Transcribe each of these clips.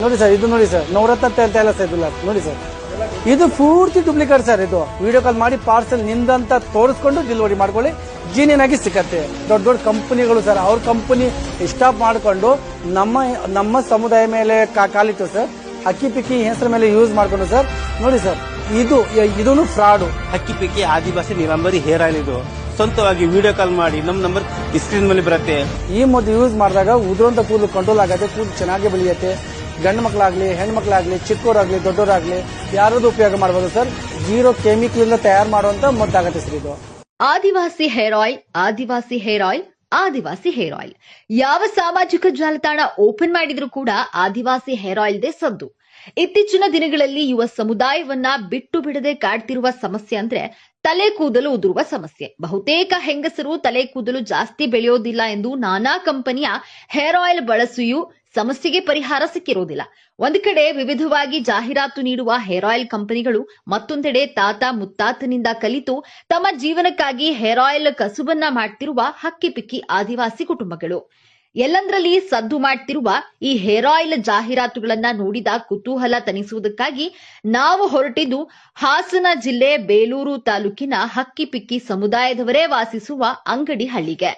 ನೋಡಿ ಸರ್, ಇದು ನೋಡಿ ಸರ್, ನವರತ್ನ ತೈಲ ಸರ್, ಇದು ನೋಡಿ ಸರ್, ಇದು ಪೂರ್ತಿ ಡೂಪ್ಲಿಕೇಟ್ ಸರ್. ಇದು ವಿಡಿಯೋ ಕಾಲ್ ಮಾಡಿ ಪಾರ್ಸೆಲ್ ನಿಂದಂತ ತೋರಿಸ್ಕೊಂಡು ಡೆಲಿವರಿ ಮಾಡ್ಕೊಳ್ಳಿ, ಜೀನಿಯನ್ ಆಗಿ ಸಿಕ್ಕತ್ತೆ. ದೊಡ್ಡ ದೊಡ್ಡ ಕಂಪನಿಗಳು ಸರ್, ಅವ್ರ ಕಂಪನಿ ಸ್ಟಾಪ್ ಮಾಡ್ಕೊಂಡು ನಮ್ಮ ಸಮುದಾಯ ಮೇಲೆ ಕಾಲಿಟ್ಟು ಸರ್, ಅಕ್ಕಿ ಪಿಕ್ಕಿ ಹೆಸರ ಮೇಲೆ ಯೂಸ್ ಮಾಡ್ಕೊಂಡು ಸರ್. ನೋಡಿ ಸರ್, ಇದೂ ಫ್ರಾಡು. ಅಕ್ಕಿ ಪಿಕ್ಕಿ ಆದಿವಾಸಿ ನೀಲಾಂಬರಿ ಹೇರ್ ಆಯಿಲ್ ಇದು. ಸ್ವಂತವಾಗಿ ವಿಡಿಯೋ ಕಾಲ್ ಮಾಡಿ ನಮ್ಮ ನಂಬರ್ ಸ್ಕ್ರೀನ್ ಮೇಲೆ ಬರುತ್ತೆ. ಈ ಮೊದಲು ಯೂಸ್ ಮಾಡಿದಾಗ ಉದುರಂತ ಕೂದಲು ಕಂಟ್ರೋಲ್ ಆಗತ್ತೆ, ಕೂದಲು ಚೆನ್ನಾಗಿ ಬೆಳೆಯುತ್ತೆ. ಗಂಡು ಮಕ್ಕಳಾಗ್ಲಿ ಹೆಣ್ಮಕ್ಳಾಗ್ಲಿ ಚಿಕ್ಕವರಾಗ್ಲಿ ದೊಡ್ಡವರಾಗ್ಲಿ ಯಾರದು ಉಪಯೋಗ ಮಾಡಬಹುದು ಸರ್. 0 ಕೆಮಿಕಲ್ ಇಂದ ತಯಾರು ಮಾಡುವಂತ ಮದ್ದಾಗತ್ತೆ ಸರ್ ಇದು. ಆದಿವಾಸಿ ಹೇರ್ ಆಯಿಲ್, ಆದಿವಾಸಿ ಹೇರ್ ಆಯಿಲ್, ಆದಿವಾಸಿ ಹೇರ್ ಆಯಿಲ್. ಯಾವ ಸಾಮಾಜಿಕ ಜಾಲತಾಣ ಓಪನ್ ಮಾಡಿದ್ರೂ ಕೂಡ ಆದಿವಾಸಿ ಹೇರ್ ಆಯಿಲ್ದೇ ಸದ್ದು. ಇತ್ತೀಚಿನ ದಿನಗಳಲ್ಲಿ ಯುವ ಸಮುದಾಯವನ್ನ ಬಿಟ್ಟು ಬಿಡದೆ ಕಾಡ್ತಿರುವ ಸಮಸ್ಯೆ ಅಂದ್ರೆ ತಲೆ ಕೂದಲು ಉದುರುವ ಸಮಸ್ಯೆ. ಬಹುತೇಕ ಹೆಂಗಸರು ತಲೆ ಕೂದಲು ಜಾಸ್ತಿ ಬೆಳೆಯೋದಿಲ್ಲ ಎಂದು ನಾನಾ ಕಂಪನಿಯ ಹೇರ್ ಆಯಿಲ್ ಬಳಸಿಯೂ ಸಮಸ್ಯೆಗೆ ಪರಿಹಾರ ಸಿಕ್ಕಿರೋದಿಲ್ಲ. ಒಂದು ಕಡೆ ವಿವಿಧವಾಗಿ ಜಾಹೀರಾತು ನೀಡುವ ಹೇರ್ ಆಯಿಲ್ ಕಂಪನಿಗಳು, ಮತ್ತೊಂದೆಡೆ ತಾತ ಮುತ್ತಾತನಿಂದ ಕಲಿತು ತಮ್ಮ ಜೀವನಕ್ಕಾಗಿ ಹೇರ್ ಆಯಿಲ್ ಕಸುಬನ್ನ ಮಾಡ್ತಿರುವ ಹಕ್ಕಿಪಿಕ್ಕಿ ಆದಿವಾಸಿ ಕುಟುಂಬಗಳು. ಎಲ್ಲಂದ್ರಲ್ಲಿ ಸದ್ದು ಮಾಡ್ತಿರುವ ಈ ಹೇರ್ ಆಯಿಲ್ ಜಾಹೀರಾತುಗಳನ್ನ ನೋಡಿದ ಕುತೂಹಲ ತಣಿಸುವುದಕ್ಕಾಗಿ ನಾವು ಹೊರಟಿದ್ದು ಹಾಸನ ಜಿಲ್ಲೆ ಬೇಲೂರು ತಾಲೂಕಿನ ಹಕ್ಕಿಪಿಕ್ಕಿ ಸಮುದಾಯದವರೇ ವಾಸಿಸುವ ಅಂಗಡಿ ಹಳ್ಳಿಗೆ.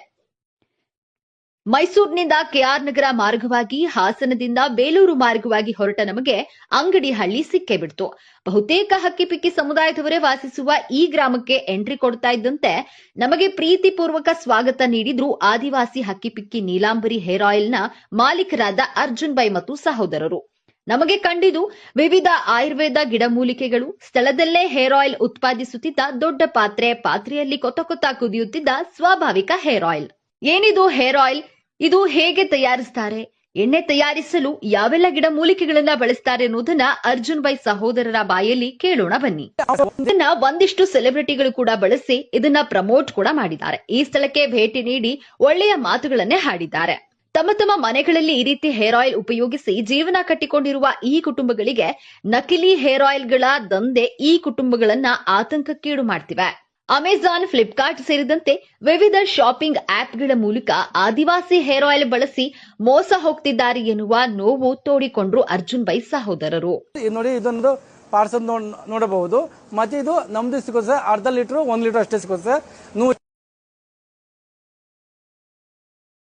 ಮೈಸೂರಿನಿಂದ ಕೆಆರ್ ನಗರ ಮಾರ್ಗವಾಗಿ ಹಾಸನದಿಂದ ಬೇಲೂರು ಮಾರ್ಗವಾಗಿ ಹೊರಟ ನಮಗೆ ಅಂಗಡಿ ಹಳ್ಳಿ ಸಿಕ್ಕೇ ಬಿಡ್ತು. ಬಹುತೇಕ ಹಕ್ಕಿಪಿಕ್ಕಿ ಸಮುದಾಯದವರೇ ವಾಸಿಸುವ ಈ ಗ್ರಾಮಕ್ಕೆ ಎಂಟ್ರಿ ಕೊಡ್ತಾ ಇದ್ದಂತೆ ನಮಗೆ ಪ್ರೀತಿಪೂರ್ವಕ ಸ್ವಾಗತ ನೀಡಿದ್ರು ಆದಿವಾಸಿ ಹಕ್ಕಿಪಿಕ್ಕಿ ನೀಲಾಂಬರಿ ಹೇರ್ ಆಯಿಲ್ನ ಮಾಲೀಕರಾದ ಅರ್ಜುನ್ ಬೈ ಮತ್ತು ಸಹೋದರರು. ನಮಗೆ ಕಂಡಿದ್ದು ವಿವಿಧ ಆಯುರ್ವೇದ ಗಿಡಮೂಲಿಕೆಗಳು, ಸ್ಥಳದಲ್ಲೇ ಹೇರ್ ಆಯಿಲ್ ಉತ್ಪಾದಿಸುತ್ತಿದ್ದ ದೊಡ್ಡ ಪಾತ್ರೆಯಲ್ಲಿ ಕೊತ ಕೊತ ಕುದಿಯುತ್ತಿದ್ದ ಸ್ವಾಭಾವಿಕ ಹೇರ್ ಆಯಿಲ್. ಏನಿದು ಹೇರ್ ಆಯಿಲ್? ಇದು ಹೇಗೆ ತಯಾರಿಸ್ತಾರೆ? ಎಣ್ಣೆ ತಯಾರಿಸಲು ಯಾವೆಲ್ಲ ಗಿಡಮೂಲಿಕೆಗಳನ್ನ ಬಳಸ್ತಾರೆ ಅನ್ನೋದನ್ನ ಅರ್ಜುನ್ ಬೈ ಸಹೋದರರ ಬಾಯಲ್ಲಿ ಕೇಳೋಣ ಬನ್ನಿ. ಇದನ್ನ ಒಂದಿಷ್ಟು ಸೆಲೆಬ್ರಿಟಿಗಳು ಕೂಡ ಬಳಸಿ ಇದನ್ನ ಪ್ರಮೋಟ್ ಕೂಡ ಮಾಡಿದ್ದಾರೆ. ಈ ಸ್ಥಳಕ್ಕೆ ಭೇಟಿ ನೀಡಿ ಒಳ್ಳೆಯ ಮಾತುಗಳನ್ನೇ ಹಾಡಿದ್ದಾರೆ. ತಮ್ಮ ಮನೆಗಳಲ್ಲಿ ಈ ರೀತಿ ಹೇರ್ ಆಯಿಲ್ ಉಪಯೋಗಿಸಿ ಜೀವನ ಕಟ್ಟಿಕೊಂಡಿರುವ ಈ ಕುಟುಂಬಗಳಿಗೆ ನಕಲಿ ಹೇರ್ ಆಯಿಲ್ಗಳ ದಂಧೆ ಈ ಕುಟುಂಬಗಳನ್ನ ಆತಂಕಕ್ಕೀಡು ಮಾಡ್ತಿವೆ. ಅಮೆಜಾನ್, ಫ್ಲಿಪ್ಕಾರ್ಟ್ ಸೇರಿದಂತೆ ವಿವಿಧ ಶಾಪಿಂಗ್ ಆಪ್ಗಳ ಮೂಲಕ ಆದಿವಾಸಿ ಹೇರ್ ಆಯಿಲ್ ಬಳಸಿ ಮೋಸ ಹೋಗ್ತಿದ್ದಾರೆ ಎನ್ನುವ ನೋವು ತೋಡಿಕೊಂಡ್ರು ಅರ್ಜುನ್ ಬೈ ಸಹೋದರರು. ನೋಡಿ, ಇದೊಂದು ಪಾರ್ಸಲ್ ನೋಡಬಹುದು. ಮತ್ತೆ ಇದು ನಮ್ದು ಸಿಗೋದು ಸರ್, ಅರ್ಧ ಲೀಟರ್ 1 ಲೀಟರ್ ಅಷ್ಟೇ ಸಿಗೋದು ಸರ್.